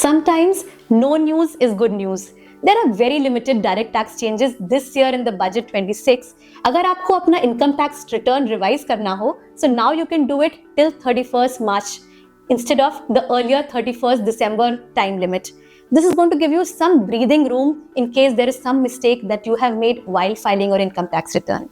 Sometimes no news is good news. There are very limited direct tax changes this year in the budget 26. अगर आपको अपना income tax return revise करना हो, so now you can do it till 31st March instead of the earlier 31st December time limit. This is going to give you some breathing room in case there is some mistake that you have made while filing your income tax return.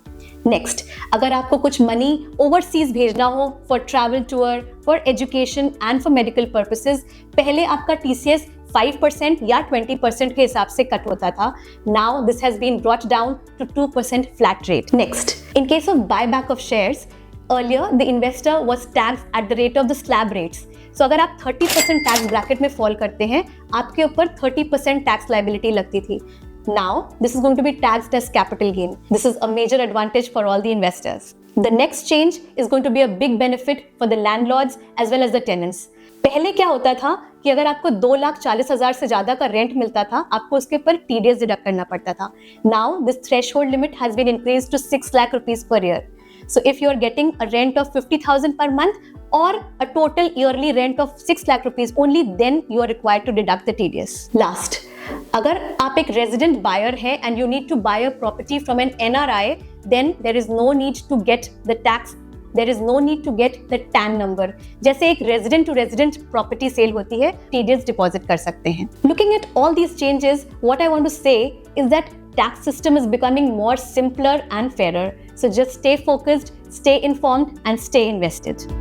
Next, अगर आपको कुछ money overseas भेजना हो for travel tour, for education and for medical purposes, पहले आपका TCS 5% या 20% के हिसाब से कट होता था. Now this has been brought down to 2% flat rate. Next, in case of buyback of shares, earlier the investor was taxed at the rate of the slab rates. So अगर आप 30% tax bracket में fall करते हैं, आपके ऊपर 30% tax liability लगती थी. Now, this is going to be taxed as capital gain. This is a major advantage for all the investors. The next change is going to be a big benefit for the landlords as well as the tenants. पहले क्या होता था कि अगर आपको 2,40,000 से ज्यादा का रेंट मिलता था, आपको उसके ऊपर TDS डिडक्ट करना पड़ता था. Now, this threshold limit has been increased to 6 lakh rupees per year. So if you are getting a rent of 50,000 per month or a total yearly rent of 6 lakh rupees, only then you are required to deduct the TDS. Last, अगर आप एक resident buyer है and you need to buy a property from an NRI, then there is no need to get the tax. There is no need to get the TAN number. जैसे एक resident to resident property sale होती है, TDS deposit कर सकते हैं. Looking at all these changes, what I want to say is that tax system is becoming more simpler and fairer. So just stay focused, stay informed, and stay invested.